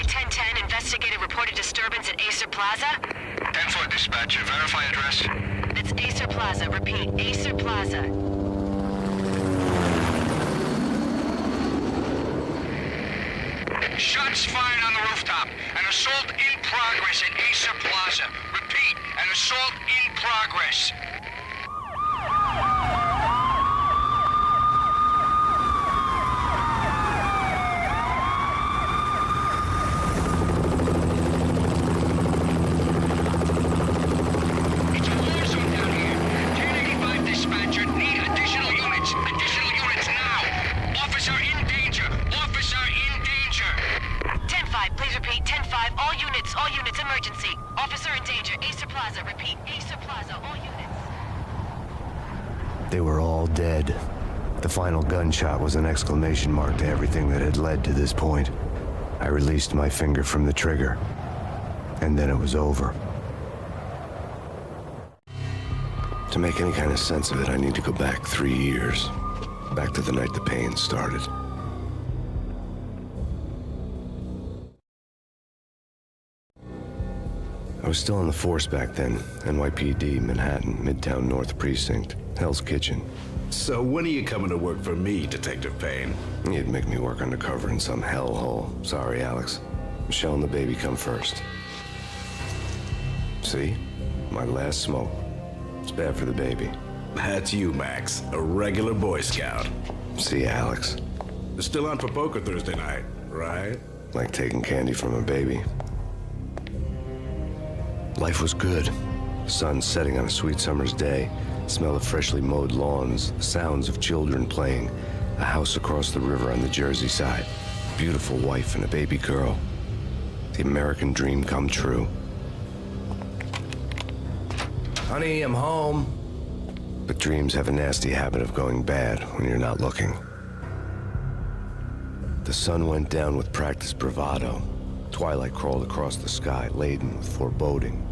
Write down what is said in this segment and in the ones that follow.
1010, investigated reported disturbance at Acer Plaza. 10-4 dispatcher, verify address. It's Acer Plaza, repeat, Acer Plaza. Shots fired on the rooftop. An assault in progress at Acer Plaza. Repeat, an assault in progress. It's a war zone down here. 1085 dispatcher, need additional units. Additional units now. Officer in danger. Officer in danger. 10-5, please repeat, 10-5, all units, emergency. Officer in danger, Acer Plaza, repeat, Acer Plaza, all units. They were all dead. The final gunshot was an exclamation mark to everything that had led to this point. I released my finger from the trigger, and then it was over. To make any kind of sense of it, I need to go back 3 years. Back to the night the pain started. I was still on the force back then. NYPD, Manhattan, Midtown North Precinct, Hell's Kitchen. So when are you coming to work for me, Detective Payne? You'd make me work undercover in some hellhole. Sorry, Alex. Michelle and the baby come first. See? My last smoke. It's bad for the baby. That's you, Max. A regular Boy Scout. See, Alex. Still on for poker Thursday night, right? Like taking candy from a baby. Life was good. Sun setting on a sweet summer's day. Smell of freshly mowed lawns. The sounds of children playing. A house across the river on the Jersey side. Beautiful wife and a baby girl. The American dream come true. Honey, I'm home. But dreams have a nasty habit of going bad when you're not looking. The sun went down with practiced bravado. Twilight crawled across the sky, laden with foreboding.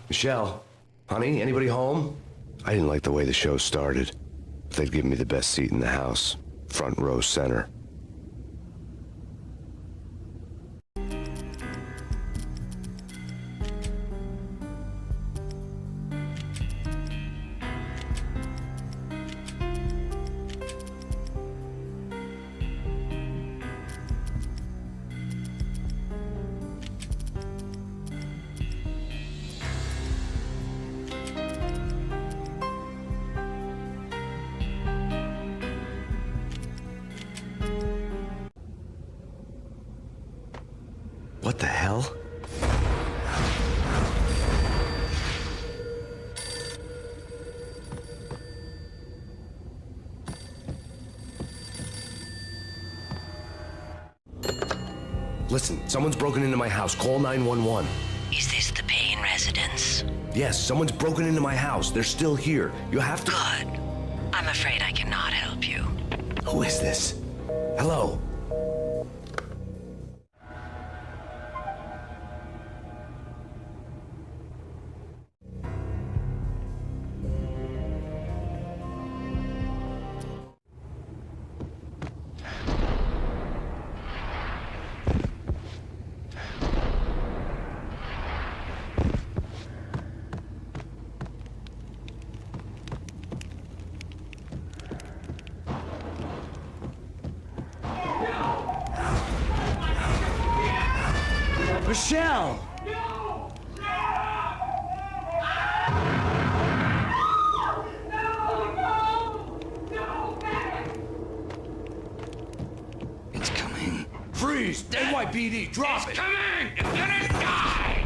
Michelle, honey, anybody home? I didn't like the way the show started, but they'd given me the best seat in the house, front row center. What the hell? Listen, someone's broken into my house. Call 911. Is this the Payne residence? Yes, someone's broken into my house. They're still here. You have to... Good. I'm afraid I cannot help you. Who is this? Hello? Michelle! No! It's coming. Freeze! NYPD, drop it! Coming! It's gonna die!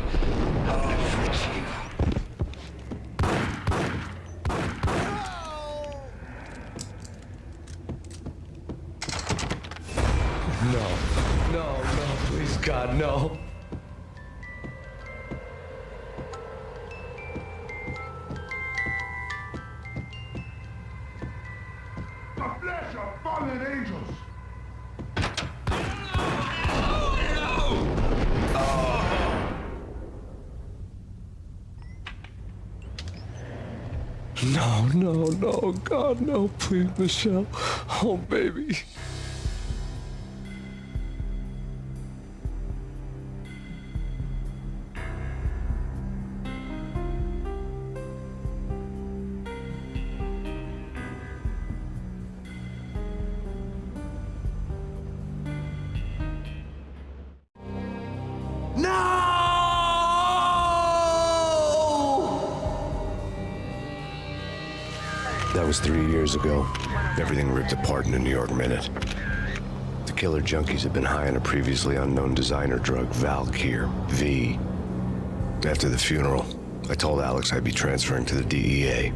No, please, God, no. The flesh of fallen angels! No, no, no, God, no, please, Michelle. Oh, baby. That was 3 years ago. Everything ripped apart in a New York minute. The killer junkies had been high on a previously unknown designer drug, Valkyr, V. After the funeral, I told Alex I'd be transferring to the DEA.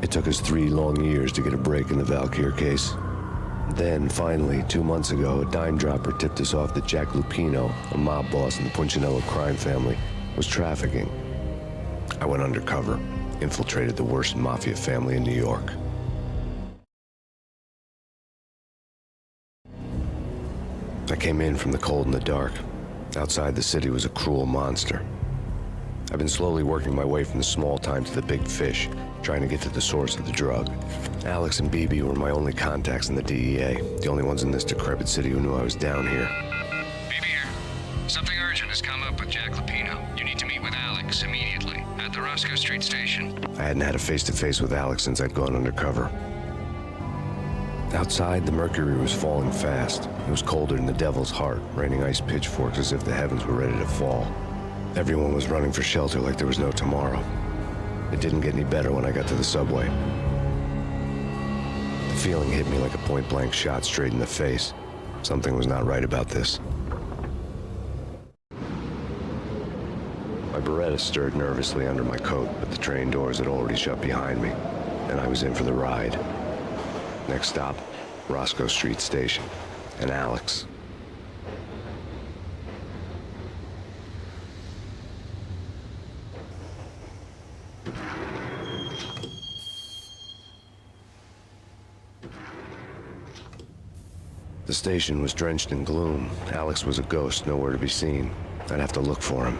It took us 3 long years to get a break in the Valkyr case. Then, finally, 2 months ago, a dime dropper tipped us off that Jack Lupino, a mob boss in the Punchinello crime family, was trafficking. I went undercover. Infiltrated the worst mafia family in New York. I came in from the cold and the dark. Outside the city was a cruel monster. I've been slowly working my way from the small time to the big fish, trying to get to the source of the drug. Alex and BB were my only contacts in the DEA, the only ones in this decrepit city who knew I was down here. BB here. Something urgent has come up with Jack Lupino. You need to meet with Alex immediately at the Roscoe Street station. I hadn't had a face-to-face with Alex since I'd gone undercover. Outside, the mercury was falling fast. It was colder than the devil's heart, raining ice pitchforks as if the heavens were ready to fall. Everyone was running for shelter like there was no tomorrow. It didn't get any better when I got to the subway. The feeling hit me like a point-blank shot straight in the face. Something was not right about this. My Beretta stirred nervously under my coat, but the train doors had already shut behind me, and I was in for the ride. Next stop, Roscoe Street Station, and Alex. The station was drenched in gloom. Alex was a ghost, nowhere to be seen. I'd have to look for him.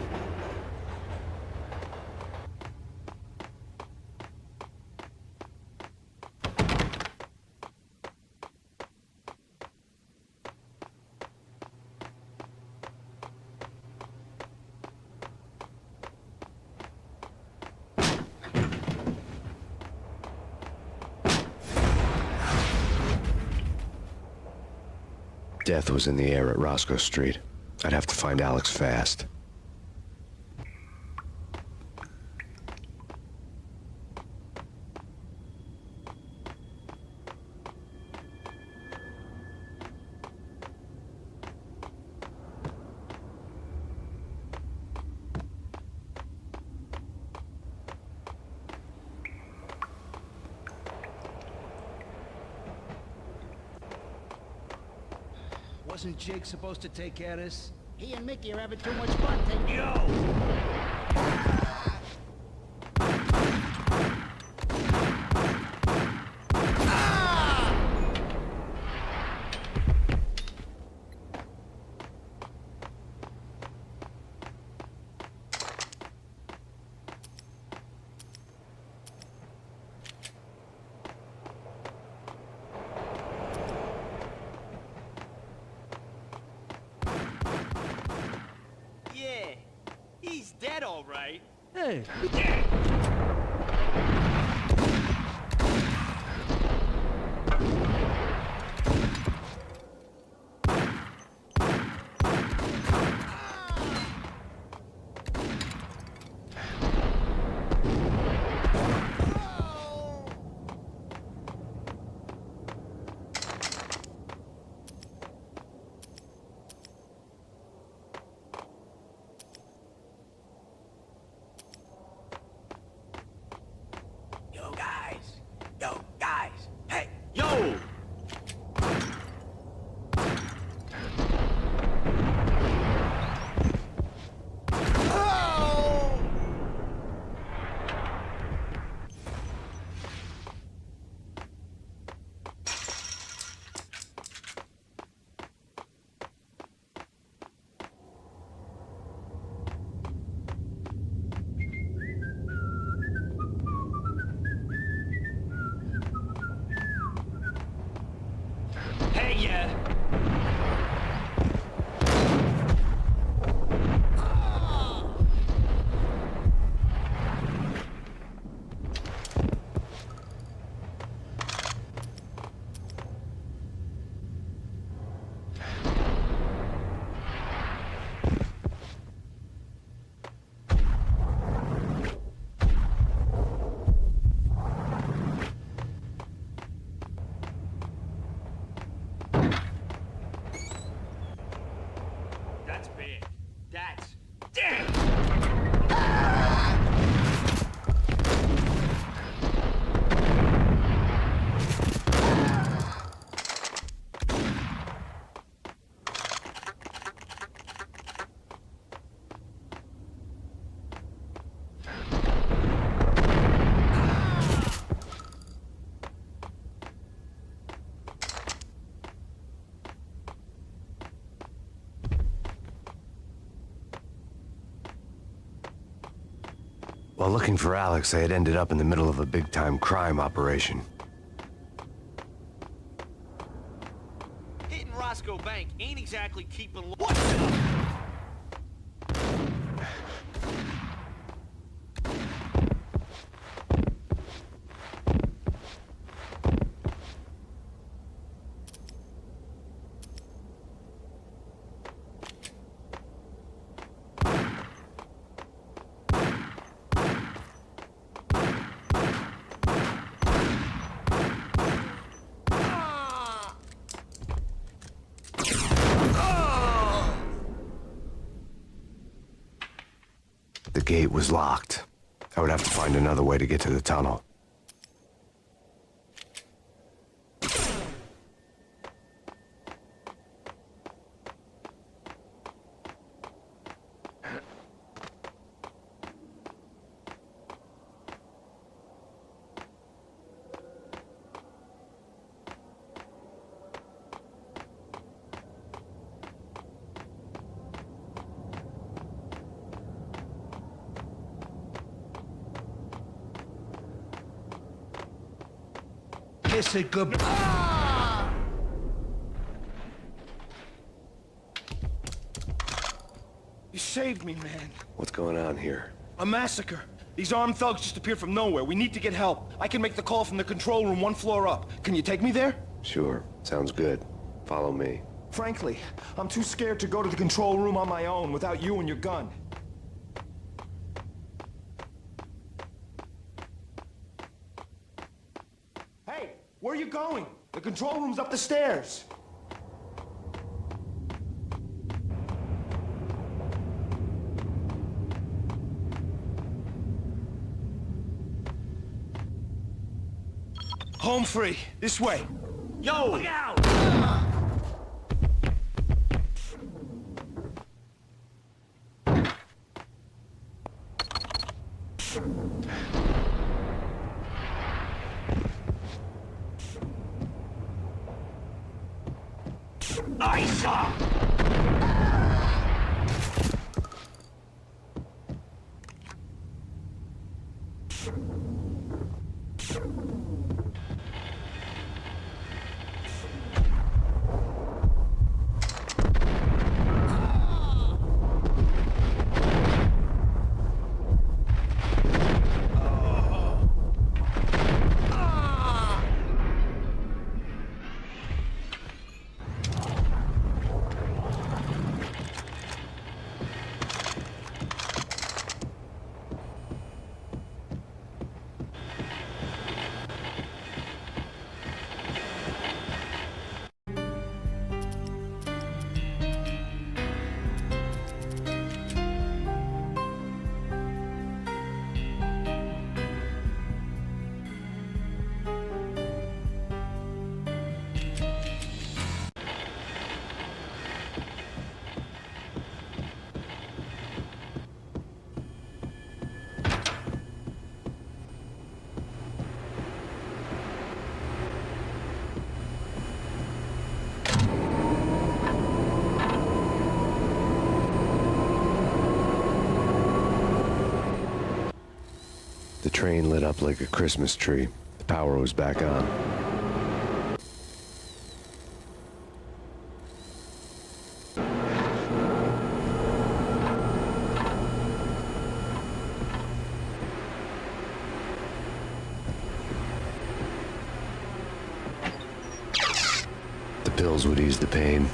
Death was in the air at Roscoe Street. I'd have to find Alex fast. Wasn't Jake supposed to take care of this? He and Mickey are having too much fun taking... Yo! He's dead, all right. Hey. While looking for Alex, I had ended up in the middle of a big-time crime operation. Hitting Roscoe Bank ain't exactly keeping... What? The gate was locked. I would have to find another way to get to the tunnel. Kiss it good. You saved me, man. What's going on here? A massacre. These armed thugs just appeared from nowhere. We need to get help. I can make the call from the control room 1 floor up. Can you take me there? Sure, sounds good. Follow me. Frankly, I'm too scared to go to the control room on my own without you and your gun. Hey, where are you going? The control room's up the stairs. Home free. This way. Yo! Look out! Nice! The train lit up like a Christmas tree. The power was back on. The pills would ease the pain.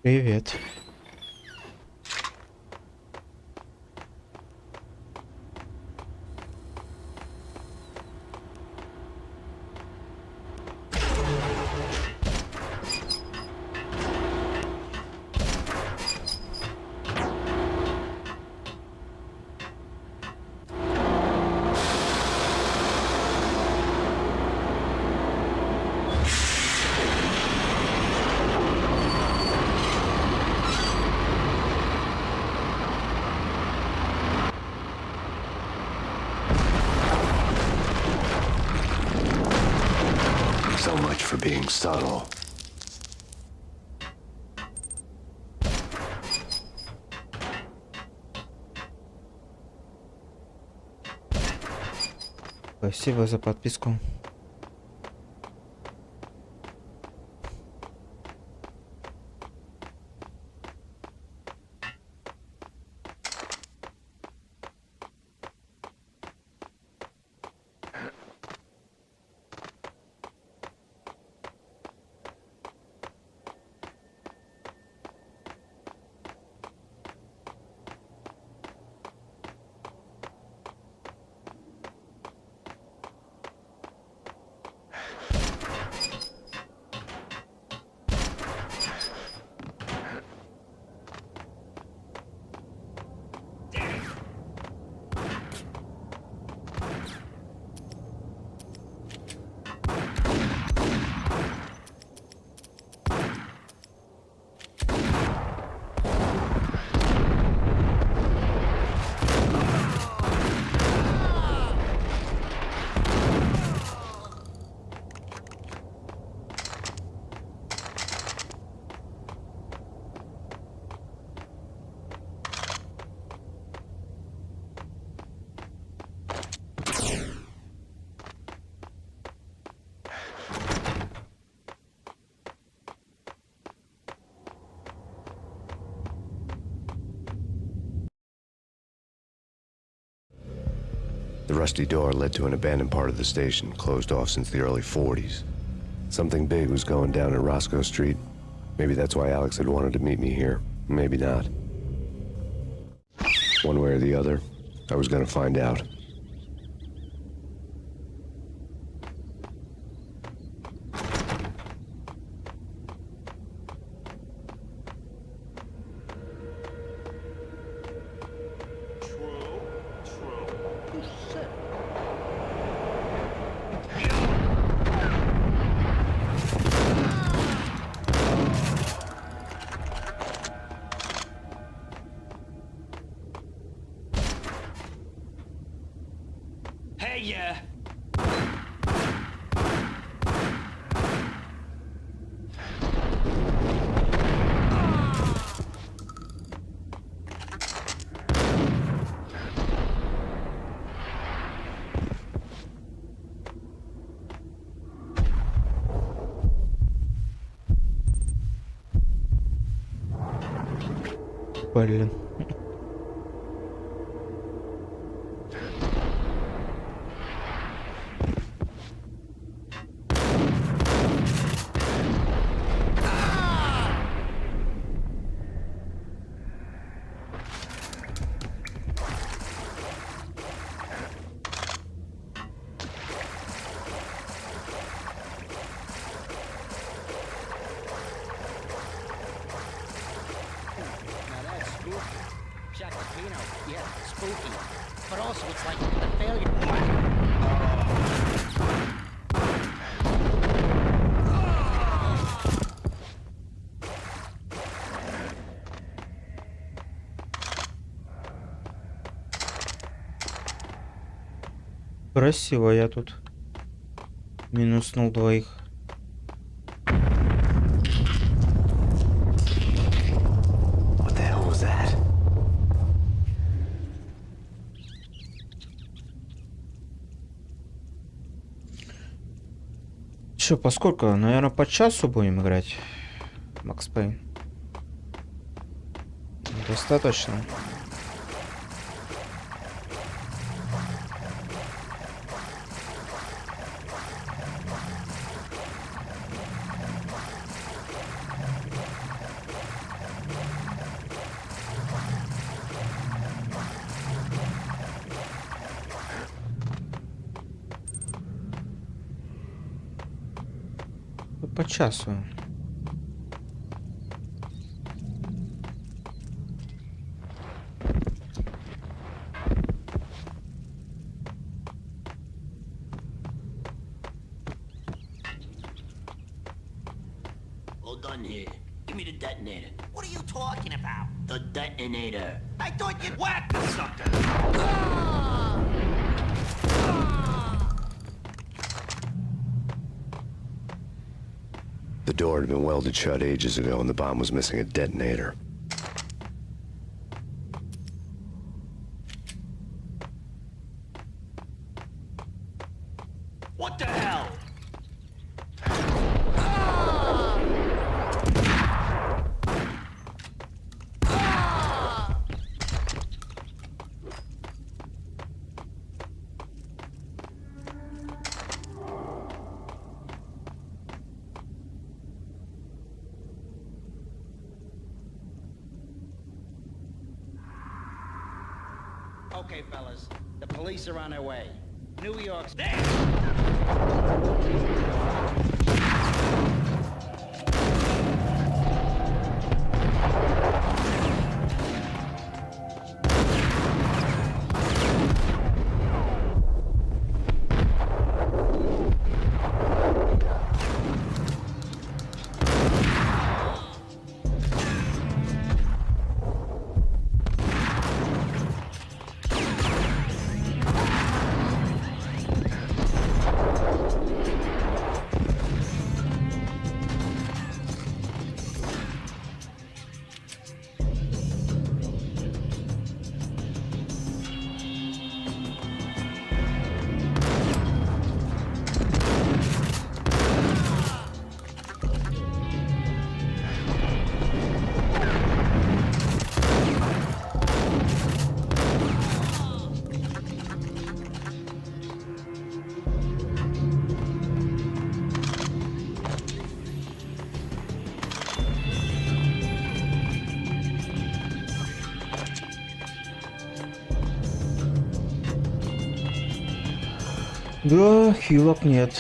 Привет. So much for being subtle. Спасибо за подписку. The rusty door led to an abandoned part of the station, closed off since the early 40s. Something big was going down at Roscoe Street. Maybe that's why Alex had wanted to meet me here. Maybe not. One way or the other, I was gonna find out. Hey, yeah. Блин. Now that's spooky. Shot the Pino. Yeah, spooky. But also it's like the failure. Красиво я тут минуснул двоих. What the hell was that? Че, поскольку, наверное, по часу будем играть. Макс Пейн. Достаточно. по часу. All done here. Give me the detonator. What are you talking about? The detonator. I thought you'd whack the sucker. The door had been welded shut ages ago and the bomb was missing a detonator. What the hell? Okay, fellas. The police are on their way. New York's there! Да, хилок нет.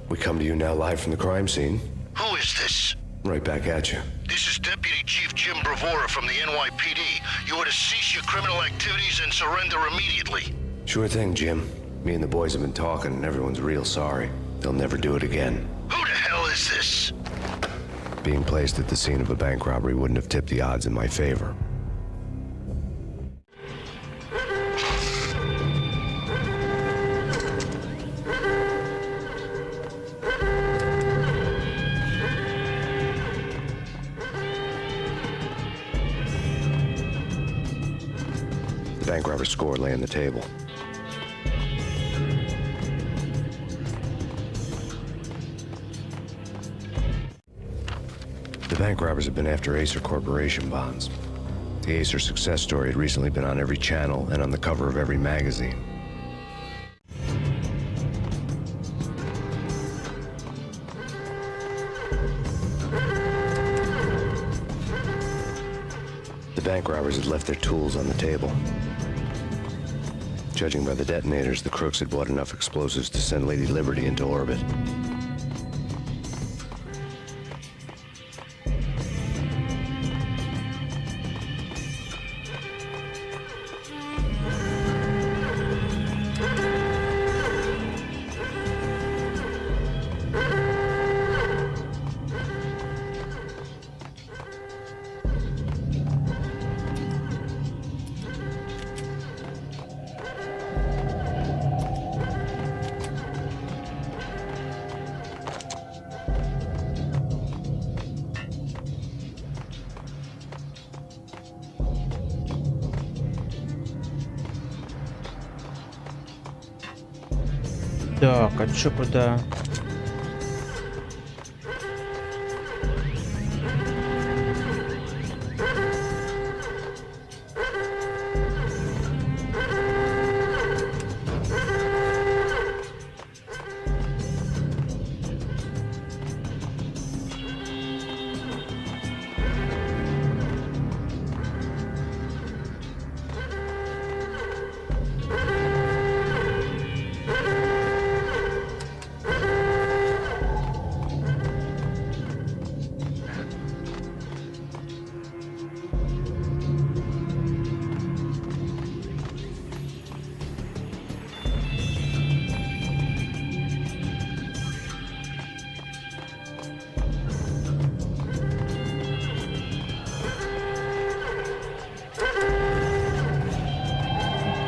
We come to you now live from the crime scene. Who is this? Right back at you. This is Deputy Chief Jim Bravura from the NYPD. You are to cease your criminal activities and surrender immediately. Sure thing, Jim. Me and the boys have been talking and everyone's real sorry. They'll never do it again. Who the hell is this? Being placed at the scene of a bank robbery wouldn't have tipped the odds in my favor. The bank robber's score lay on the table. The bank robbers have been after Acer Corporation bonds. The Acer success story had recently been on every channel and on the cover of every magazine. The bank robbers had left their tools on the table. Judging by the detonators, the crooks had bought enough explosives to send Lady Liberty into orbit. Так, а чё куда?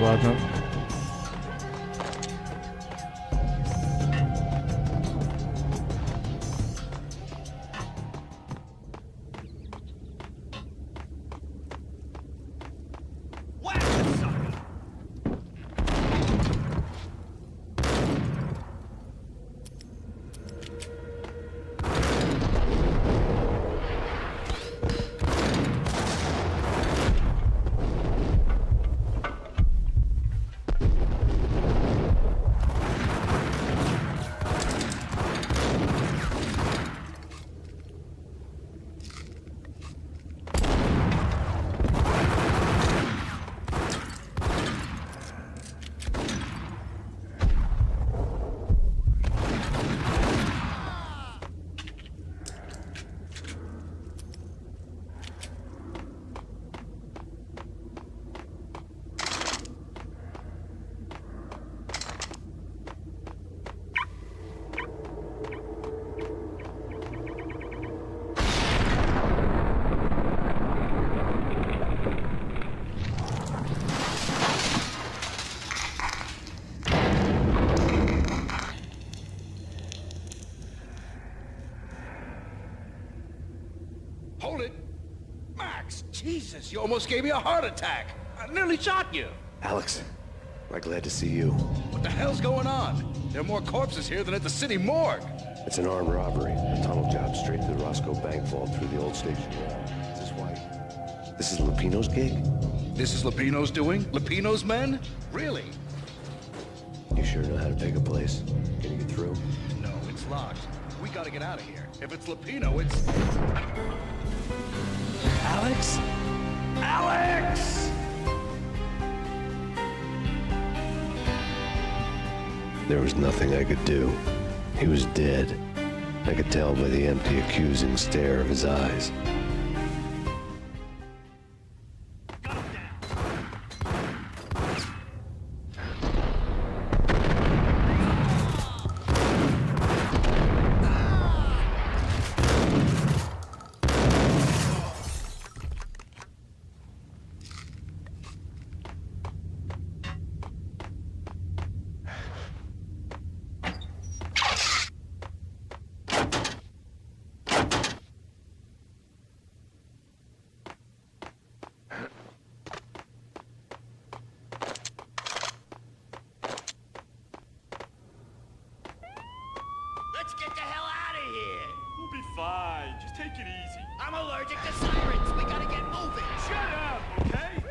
Ладно. Hold it! Max, Jesus, you almost gave me a heart attack. I nearly shot you. Alex, I'm glad to see you. What the hell's going on? There are more corpses here than at the city morgue. It's an armed robbery. A tunnel job straight to the Roscoe Bank vault through the old station. Is this why? This is Lupino's gig? This is Lupino's doing? Lupino's men? Really? You sure know how to pick a place? Can you get through? No, it's locked. We gotta get out of here. If it's Lupino, it's... Alex? Alex! There was nothing I could do. He was dead. I could tell by the empty, accusing stare of his eyes. Let's get the hell out of here! We'll be fine. Just take it easy. I'm allergic to sirens! We gotta get moving! Shut up, okay?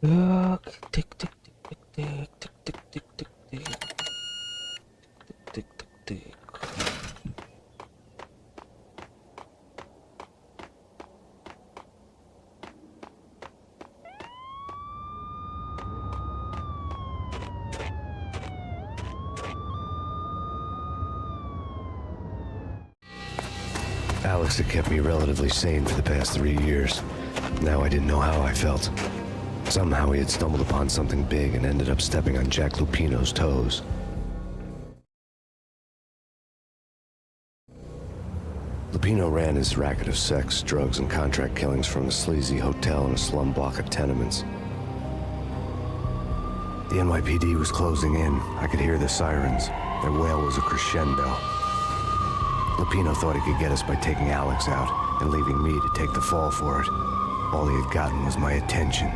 Так, тик-тик-тик-тик-тик-тик-тик-тик. Тик-тик-тик-тик. Alex had kept me relatively sane for the past 3 years. Now I didn't know how I felt. Somehow he had stumbled upon something big and ended up stepping on Jack Lupino's toes. Lupino ran his racket of sex, drugs, and contract killings from a sleazy hotel in a slum block of tenements. The NYPD was closing in. I could hear the sirens. Their wail was a crescendo. Lupino thought he could get us by taking Alex out and leaving me to take the fall for it. All he had gotten was my attention.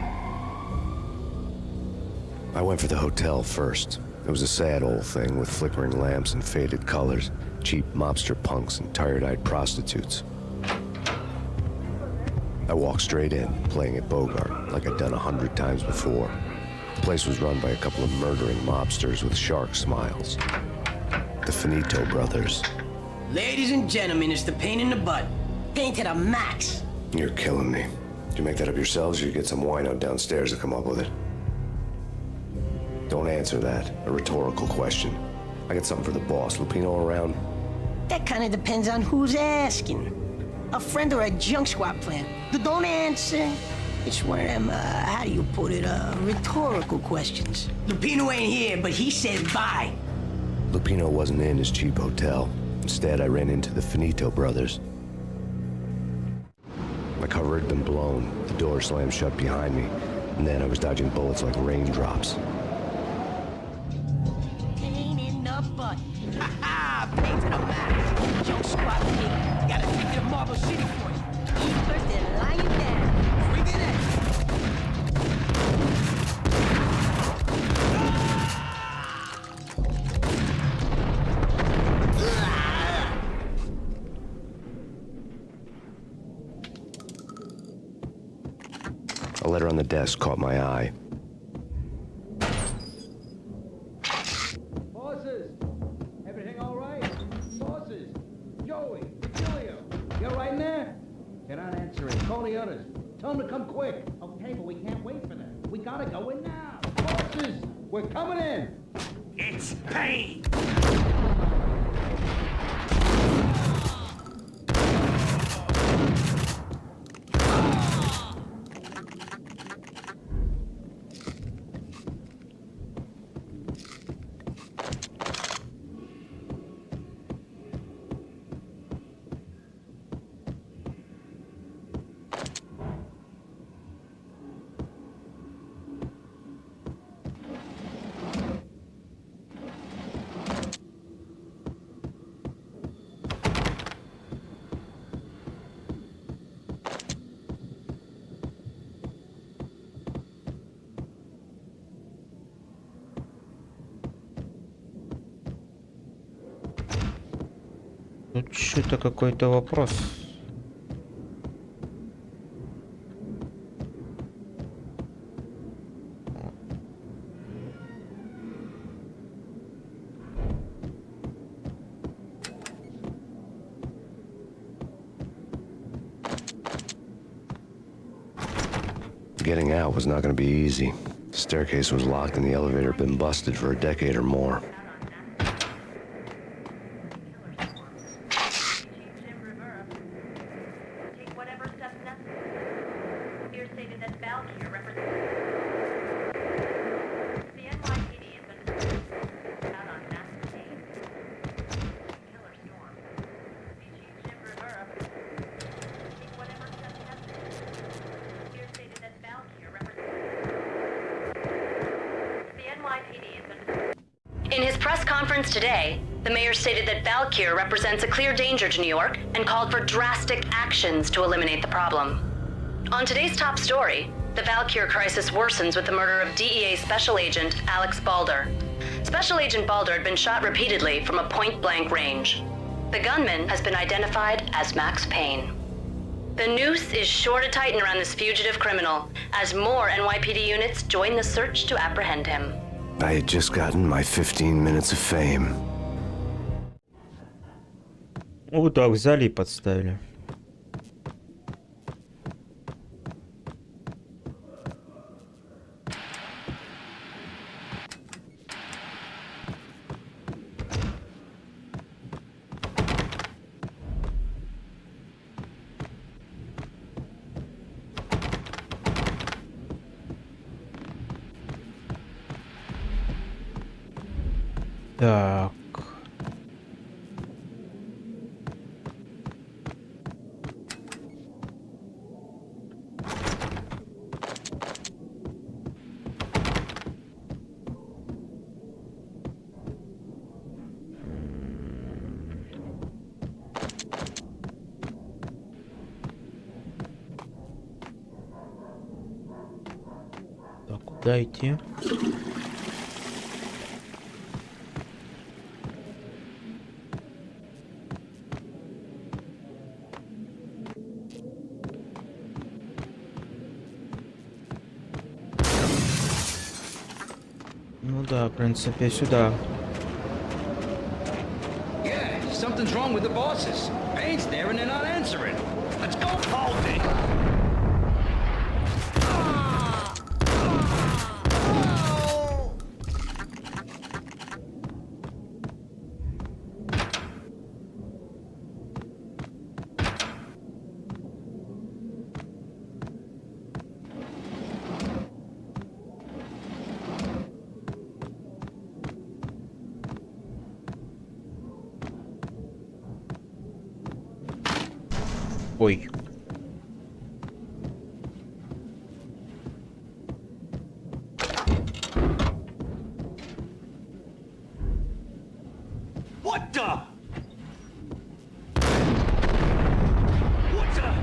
I went for the hotel first. It was a sad old thing with flickering lamps and faded colors, cheap mobster punks and tired-eyed prostitutes. I walked straight in, playing at Bogart, like I'd done 100 times before. The place was run by a couple of murdering mobsters with shark smiles. The Finito brothers. Ladies and gentlemen, it's the pain in the butt. Pain to the max. You're killing me. Did you make that up yourselves, or you get some wino downstairs to come up with it? Don't answer that. A rhetorical question. I got something for the boss. Lupino around? That kind of depends on who's asking. A friend or a junk squad plan. Don't answer. It's one of them, how do you put it, rhetorical questions. Lupino ain't here, but he says bye. Lupino wasn't in his cheap hotel. Instead, I ran into the Finito brothers. My cover had been blown. The door slammed shut behind me. And then I was dodging bullets like raindrops. Pain in the butt. Ha ha! Pain to the max. Junk squad pig. Gotta take you to Marble City for you. Eat first and lie you down. Bring it in. A letter on the desk caught my eye. Bosses! Everything all right? Bosses! Joey! Julio! You're right in there? Get on answering. Call the others. Tell them to come quick. Okay, but we can't wait for them. We gotta go in now. Bosses! We're coming in! It's Payne! Тут что-то какой-то вопрос. Getting out was not going to be easy. The staircase was locked and the elevator had been busted for a decade or more. In his press conference today, the mayor stated that Valkyr represents a clear danger to New York and called for drastic actions to eliminate the problem. On today's top story, the Valkyr crisis worsens with the murder of DEA Special Agent Alex Balder. Special Agent Balder had been shot repeatedly from a point-blank range. The gunman has been identified as Max Payne. The noose is sure to tighten around this fugitive criminal as more NYPD units join the search to apprehend him. I had just gotten my 15 minutes of fame. Вот так взяли и подставили. Так. Так, куда идти? Ну да, в принципе, сюда. Yeah, something's wrong with the bosses. Payne's there and they're not answering. Let's go, hold it. Ой. What the? What the?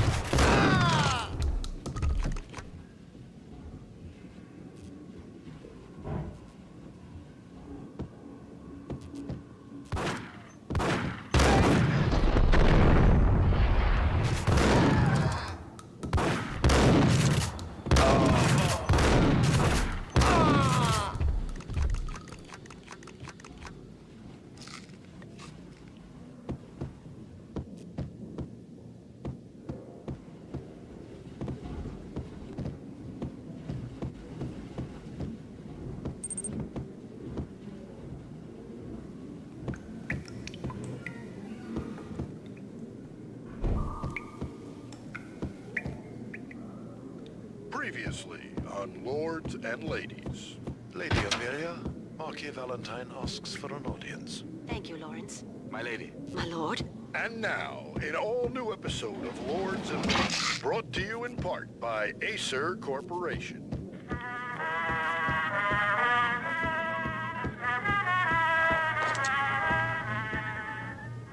Previously on Lords and Ladies. Lady Amelia, Marquis Valentine asks for an audience. Thank you, Lawrence. My lady. My lord. And now, an all-new episode of Lords and Ladies, brought to you in part by Acer Corporation.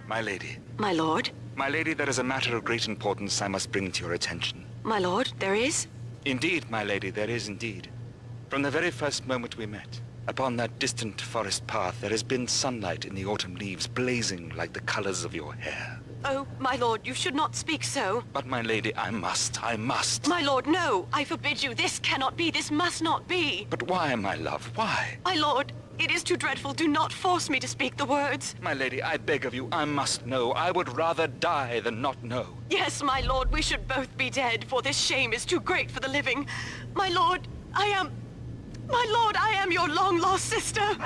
My lady. My lord. My lady, there is a matter of great importance I must bring to your attention. My lord, there is? Indeed, my lady, there is indeed. From the very first moment we met, upon that distant forest path, there has been sunlight in the autumn leaves blazing like the colors of your hair. Oh, my lord, you should not speak so. But, my lady, I must. My lord, no! I forbid you. This cannot be. This must not be. But why, my love, why? My lord, it is too dreadful. Do not force me to speak the words. My lady, I beg of you, I must know. I would rather die than not know. Yes, my lord, we should both be dead, for this shame is too great for the living. My lord, I am your long-lost sister.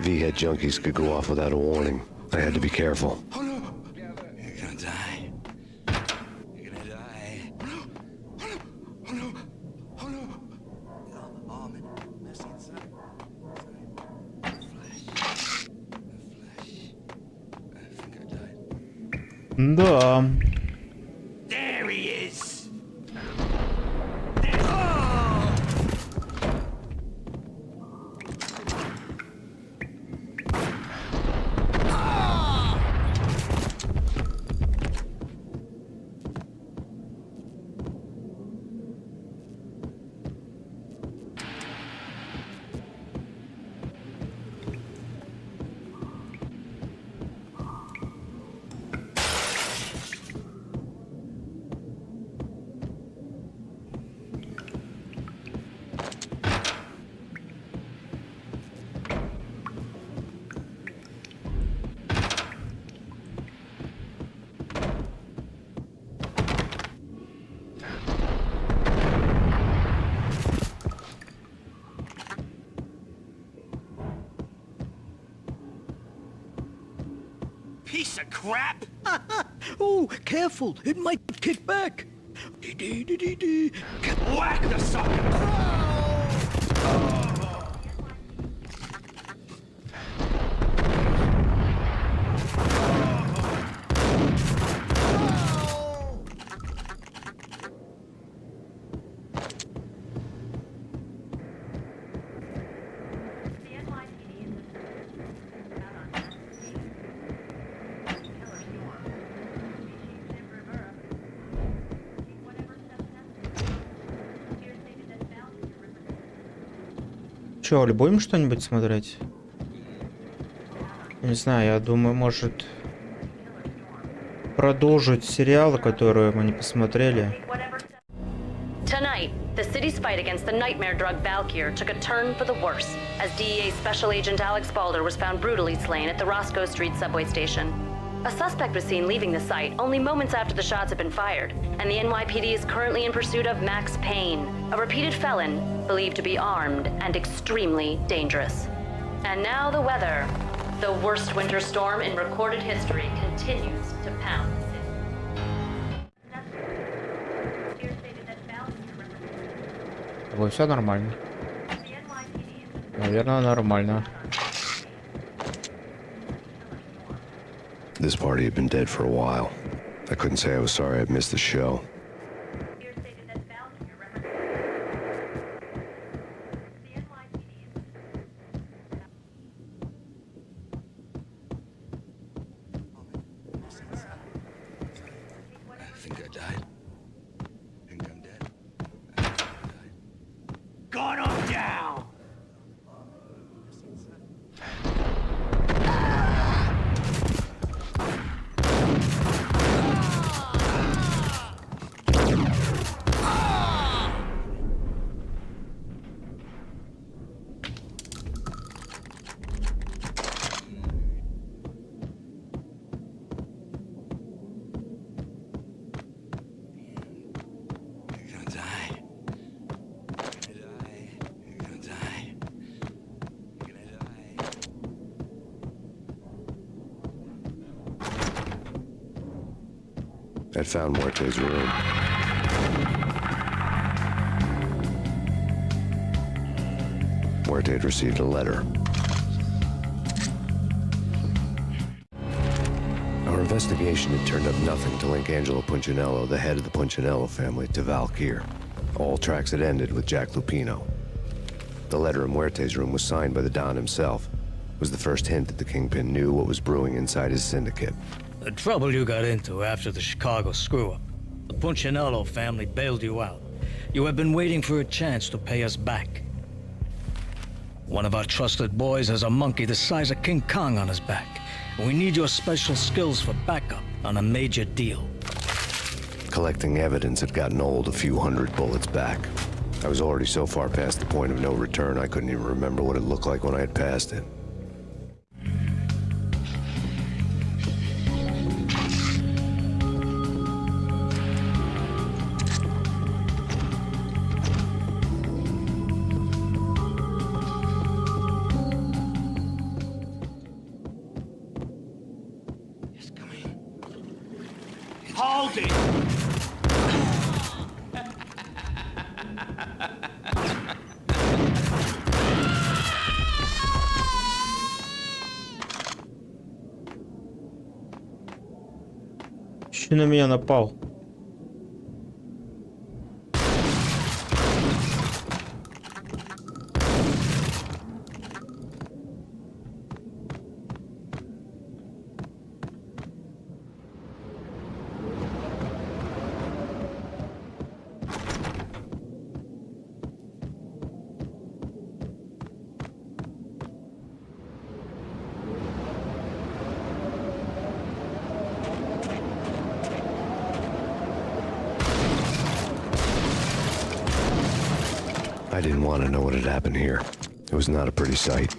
V-head junkies could go off without a warning. I had to be careful. Oh no! You're gonna die. You're gonna die. Oh no! Oh no! Almond. Mercy inside. Flesh. I think I died. Да. There he is. piece of crap! Oh, careful. It might kick back. Whack the sucker! Че, будем что-нибудь смотреть? Не знаю, я думаю, может продолжить сериалы, которые мы не посмотрели. Tonight, the city's fight against the nightmare drug Valkyr took a turn for the worse, as DEA Special Agent Alex Balder was found brutally slain at the Roscoe Street subway station. A suspect was seen leaving the site only moments after the shots had been fired, and the NYPD is currently in pursuit of Max Payne, a repeated felon believed to be armed and extremely dangerous. And now the weather. The worst winter storm in recorded history continues to pound the city. Вот, все нормально. Наверное, нормально. This party had been dead for a while. I couldn't say I was sorry I'd missed the show. I think I died. I think I'm dead. Gun him down! I'd found Muerte's room. Muerte had received a letter. Our investigation had turned up nothing to link Angelo Punchinello, the head of the Punchinello family, to Valkyr. All tracks had ended with Jack Lupino. The letter in Muerte's room was signed by the Don himself. It was the first hint that the Kingpin knew what was brewing inside his syndicate. The trouble you got into after the Chicago screw-up. The Punchinello family bailed you out. You have been waiting for a chance to pay us back. One of our trusted boys has a monkey the size of King Kong on his back. And we need your special skills for backup on a major deal. Collecting evidence had gotten old a few hundred bullets back. I was already so far past the point of no return I couldn't even remember what it looked like when I had passed it. Hold it! Че на меня напал? I didn't want to know what had happened here. It was not a pretty sight.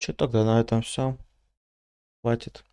Че тогда на этом все. Хватит.